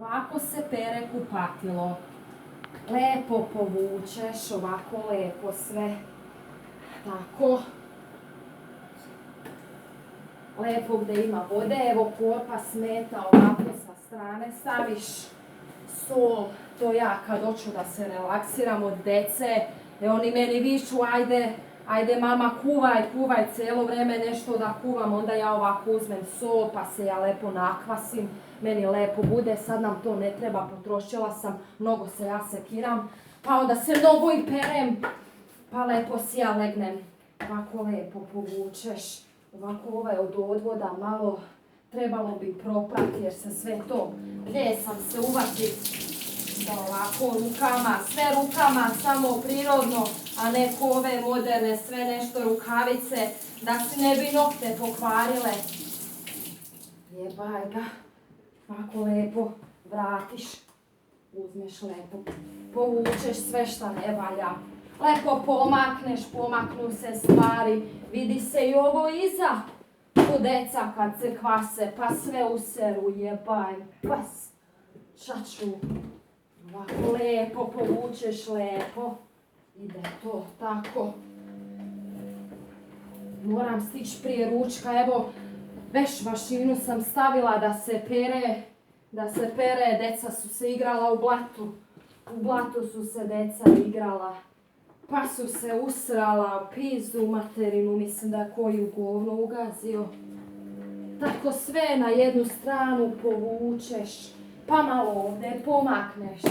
Ovako se pere kupatilo. Lepo povučeš, ovako lepo sve. Tako. Lepo gdje ima vode, evo korpa smeta, ovako sa strane staviš sol. To ja kad hoću da se relaksiram od dece, oni meni viču ajde mama kuvaj cijelo vrijeme nešto da kuvam, onda ja ovako uzmem sol pa se ja lepo nakvasim, meni lepo bude, sad nam to ne treba, potrošila sam, mnogo se ja sekiram, pa onda se mnogo i perem, pa lepo si ja legnem, ovako lepo povučeš, ovako ovaj od odvoda malo trebalo bi proprati jer se sve to, gdje sam se uvatit. Da ovako rukama, sve rukama, samo prirodno, a ne ko ove moderne, sve nešto rukavice, da si ne bi nokte pokvarile. Jebaj ga, ovako lepo vratiš, uzmeš lepo, povučeš sve šta ne valja. Lepo pomaknu se stvari, vidi se i ovo iza. Tu deca kad se kvase, pa sve useru, jebaj, pas, čaču. Ovako lepo povučeš, lepo. Ide to tako. Moram stići prije ručka, evo, veš mašinu sam stavila da se pere, deca su se igrala u blatu. U blatu su se deca igrala. Pa su se usrala, pizdu materinu, mislim da koju govno ugazio. Tako sve na jednu stranu povučeš. Pa malo ovdje pomakneš,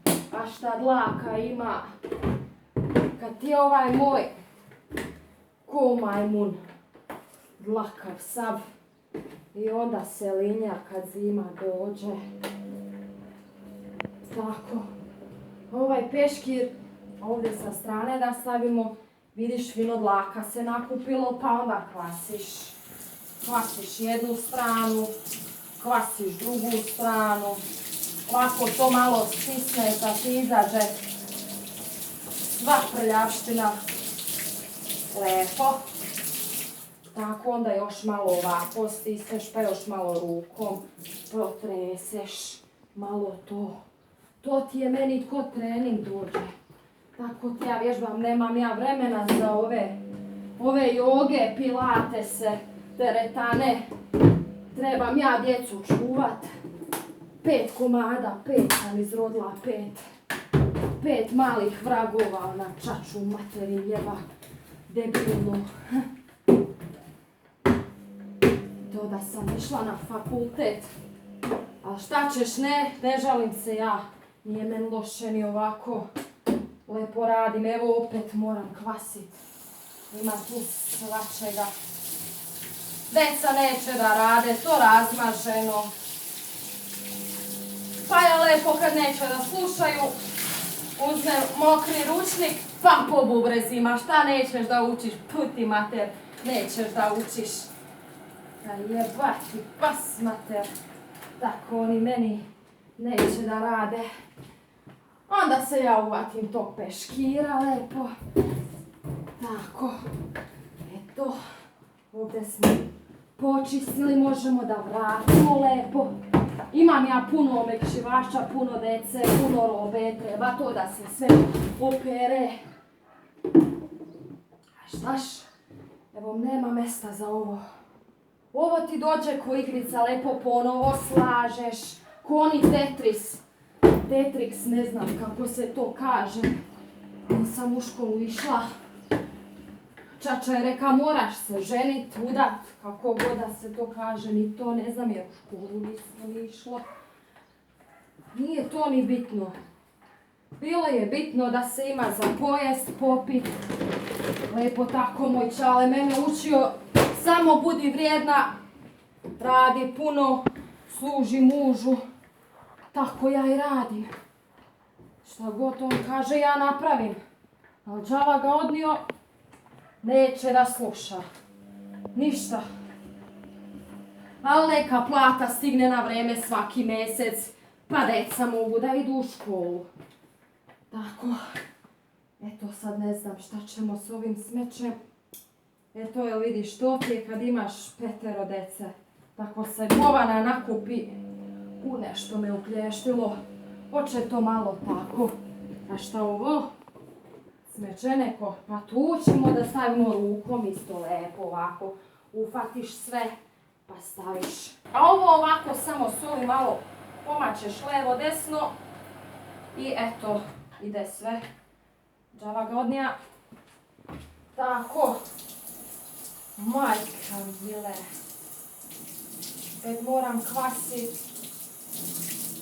a šta dlaka ima, kad ti je ovaj moj ko majmun, dlakav sav, i onda se linja kad zima dođe. Tako, ovaj peškir ovdje sa strane da stavimo, vidiš fino dlaka se nakupilo, pa onda kvasiš jednu stranu, kvasiš drugu stranu, ovako to malo stisne da ti izađe sva prljavština, lepo. Tako onda još malo ovako stisneš, pa još malo rukom protreseš, malo to. To ti je meni ko trening dođe. Tako ti ja vježbam, nemam ja vremena za ove joge, pilatese, teretane. Trebam ja djecu čuvat. 5 komada, 5 sam izrodila, 5 malih vragova na čaču materin jeba, debilno. To da sam išla na fakultet, ali šta ćeš, ne žalim se ja, nije meni loše ni ovako, lepo radim, evo opet moram kvasit, ima tu svačega. Deca neće da rade, to razmaženo. Pa je lepo kad neće da slušaju, uzmem mokri ručnik, pa po bubrezima. Šta nećeš da učiš? Puti mater, nećeš da učiš. Da jebati, pas mater. Tako oni meni neće da rade. Onda se ja uvatim tog peškira lepo. Tako, eto, ovdje smo počistili, možemo da vratimo lepo. Imam ja puno omekšivača, puno dece, puno robe, treba to da se sve opere. A štaš? Evo, nema mesta za ovo. Ovo ti dođe ko igrica, lepo ponovo slažeš, ko oni Tetris. Tetrix, ne znam kako se to kaže. Nisam u školu išla. Čača je reka, moraš se ženit, udat, kako god da se to kaže, ni to ne znam jer u školu nisam išla. Nije to ni bitno. Bilo je bitno da se ima za pojest, popit. Lepo tako moj čale mene učio, samo budi vrijedna, radi puno, služi mužu. Tako ja i radim. Šta god on kaže ja napravim. Ali đava ga odnio, neće da sluša. Ništa. Ali neka plata stigne na vreme svaki mjesec, pa deca mogu da idu u školu. Tako. Eto sad ne znam šta ćemo s ovim smećem. Eto jel vidiš, to ti je kad imaš 5 dece. Tako se govana nakupi nešto me uplještilo. Hoće to malo tako. A šta ovo? Smeće neko. Pa tu ćemo da stavimo rukom isto lepo ovako. Ufatiš sve pa staviš. A ovo ovako samo soli malo pomačeš levo desno. I eto, ide sve. Džava godnija. Tako. Majka mile. Opet moram kvasit.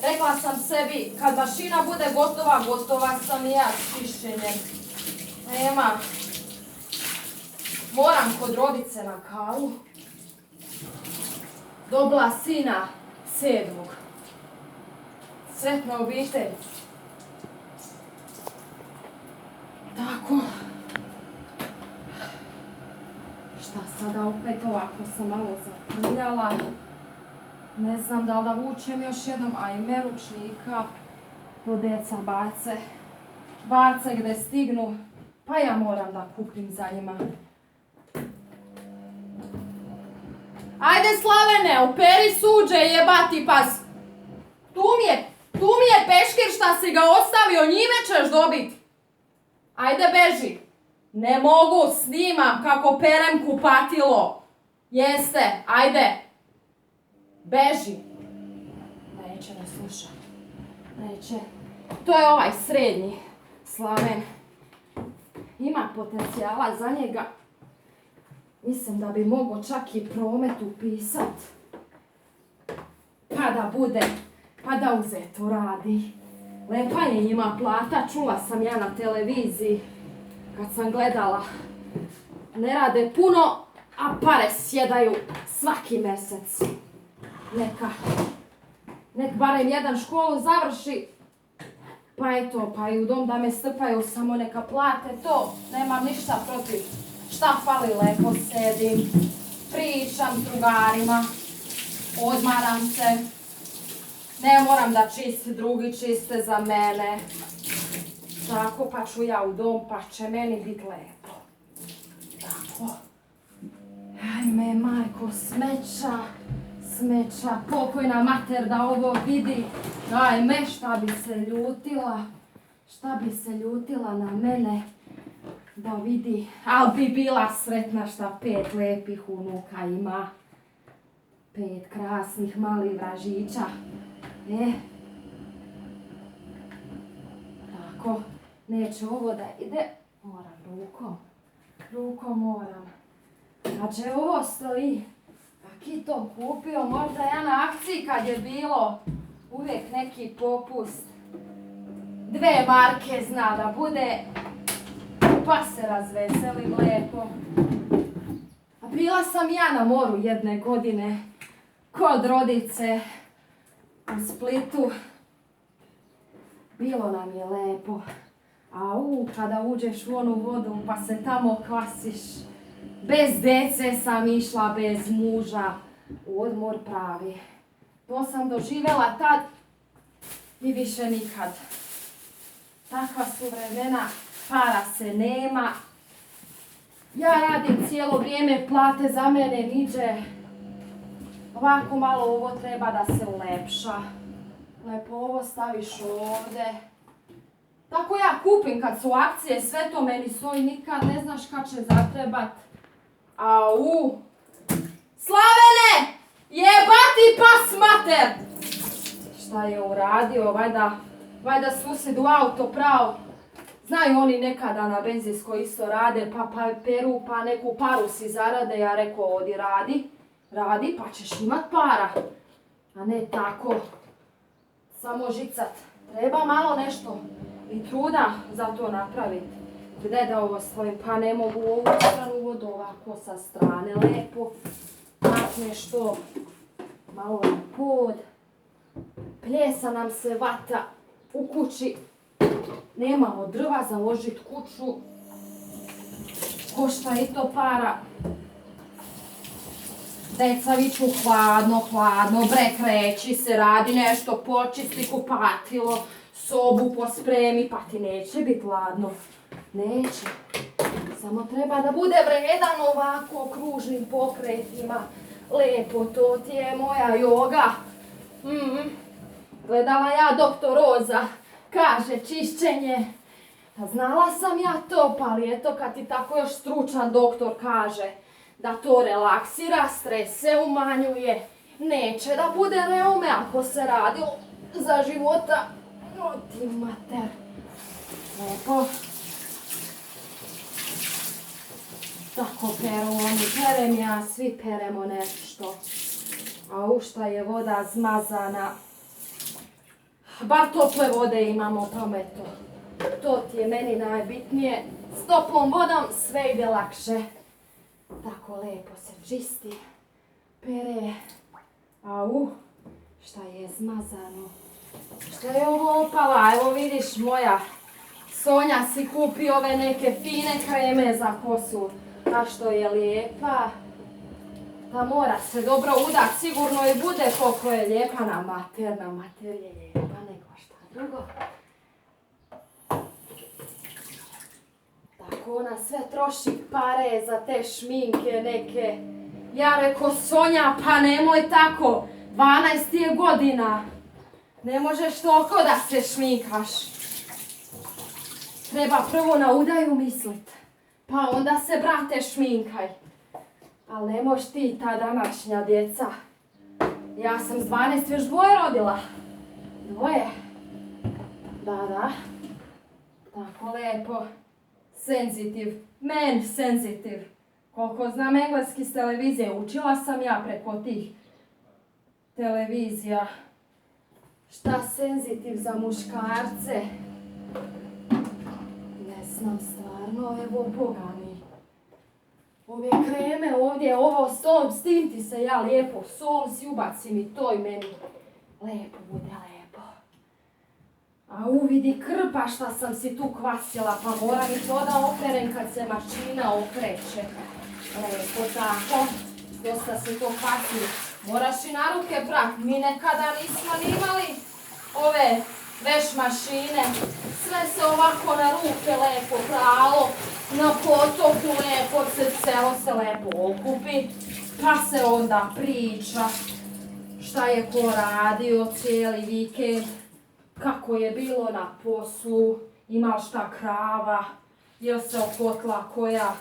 Rekla sam sebi, kad mašina bude gotova, gotova sam i ja s čišćenjem. Nema. Moram kod rodice na kavu. Dobila sina 7. Sretna obitelj. Tako. Šta sada opet ovako sam malo zaprljala. Ne znam da li da vučem još jednom, ajme ručnika. Do deca bace gdje stignu. Pa ja moram da kupim za njima. Ajde Slavene, operi suđe jebati pas. Tu mi je peškir šta si ga ostavio, njime ćeš dobit. Ajde beži. Ne mogu, snimam kako perem kupatilo. Jeste, ajde. Beži. Neće ne sluša. Neće. To je ovaj srednji Slaven. Ima potencijala za njega. Mislim da bi mogao čak i promet upisat. Pa da bude. Pa da uzeto radi. Lepa je njima plata. Čula sam ja na televiziji. Kad sam gledala. Ne rade puno, a pare sjedaju svaki mjesec. Nek barem jedan školu završi, pa eto, pa i u dom da me strpaju, samo neka plate to, nemam ništa protiv. Šta fali, lepo sedim, pričam s drugarima, odmaram se, ne moram da čisti, drugi čiste za mene. Tako, pa ću ja u dom, pa će meni biti lepo. Tako. Ajme, majko, smeća, pokojna mater da ovo vidi. Ajme, šta bi se ljutila na mene da vidi. Al bi bila sretna šta 5 lepih unuka ima. 5 krasnih malih vražića. Tako, neće ovo da ide. Moram rukom moram. Kad će ovo stoji, Kitom kupio, možda ja na akciji kad je bilo uvijek neki popust. 2 marke zna da bude, pa se razveselim lepo. A bila sam ja na moru jedne godine, kod rodice u Splitu. Bilo nam je lepo, a kada uđeš u onu vodu pa se tamo kvasiš. Bez dece sam išla, bez muža, odmor pravi. To sam doživjela tad i više nikad. Takva su vremena, para se nema. Ja radim cijelo vrijeme, plate za mene niđe. Ovako malo ovo treba da se ulepša. Lepo ovo staviš ovdje. Tako ja kupim kad su akcije, sve to meni stoji, nikad ne znaš kad će zatrebat. Au! Slavene! Jebati pas mater! Šta je uradio? Valjda susjed u auto pravo. Znaju oni nekada na benzinskoj isto rade, pa peru, pa neku paru si zarade. Ja rekao, odi radi, pa ćeš imat para. A ne tako. Samo žicat. Treba malo nešto i truda za to napraviti. Gdje da ovo stavim? Pa ne mogu u ovu stranu vodu ovako sa strane. Lepo. Makneš to malo na pod. Pljesa nam se vata u kući. Nemamo drva za ložit kuću. Košta i to para. Deca viču hladno, bre kreći se, radi nešto, počisti kupatilo, sobu pospremi, pa ti neće biti hladno. Neće. Samo treba da bude vredan ovako kružnim pokretima. Lepo, to ti je moja joga. Gledala ja doktor Roza, kaže čišćenje. Pa znala sam ja to, pa ali eto kad ti tako još stručan doktor kaže da to relaksira, stres se umanjuje, neće da bude reume ako se radi za života. O ti mater. Lepo. Tako peru oni, perem ja, svi peremo nešto. A u šta je voda zmazana. Bar tople vode imamo, pameto. To ti je meni najbitnije. S toplom vodom sve ide lakše. Tako lepo se čisti, pere. Au, šta je zmazano. Šta je ovo opala? Evo vidiš moja Sonja si kupi ove neke fine kreme za kosu. A što je lijepa. Pa mora se dobro udat, sigurno i bude koliko je lijepa na mater. Na mater je lijepa nego šta drugo. Tako ona sve troši pare za te šminke neke. Ja reko Sonja, pa nemoj tako, 12 je godina. Ne možeš toliko da se šminkaš. Treba prvo na udaju mislit, pa onda se brate šminkaj. Ali ne moš ti ta današnja djeca. Ja sam s 12 još dvoje rodila. Dvoje. Da. Tako lepo. Senzitiv. Men senzitiv. Koliko znam engleski s televizije, učila sam ja preko tih televizija. Šta senzitiv za muškarce? Ne znam stvarno, evo Boga mi. Ove kreme ovdje, ovo s tim ti se ja lijepo, sol si ubacim i to i meni lepo bude lepo. A uvidi krpa šta sam si tu kvasila, pa moram i to da operem kad se mašina okreće. Lepo tako, dosta se to kvasili. Moraš i na ruke prat, mi nekada nismo ni imali ove veš mašine. Sve se ovako na ruke lepo pralo, na potoku lepo se celo se lepo okupi, pa se onda priča šta je ko radio cijeli vikend, kako je bilo na poslu, ima šta krava, jel se okotla koja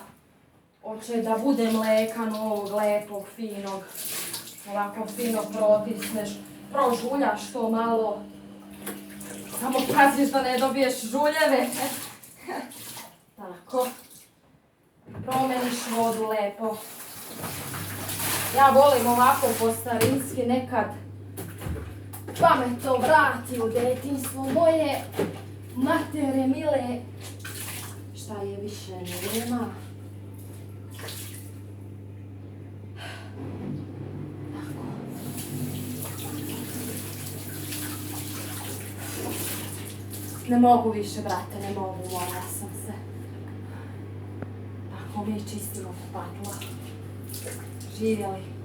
hoće da bude mleka novog, lepog, finog, ovako fino protisneš, prožuljaš to malo. Samo paziš da ne dobiješ žuljeve. Tako. Promeniš vodu lepo. Ja volim ovako po starinski nekad. Pa me to vrati u detinjstvo moje. Matere mile. Šta je više nema. Ne mogu više, brate, ne mogu, morala sam se. Tako mi čistimo patla. Živjeli.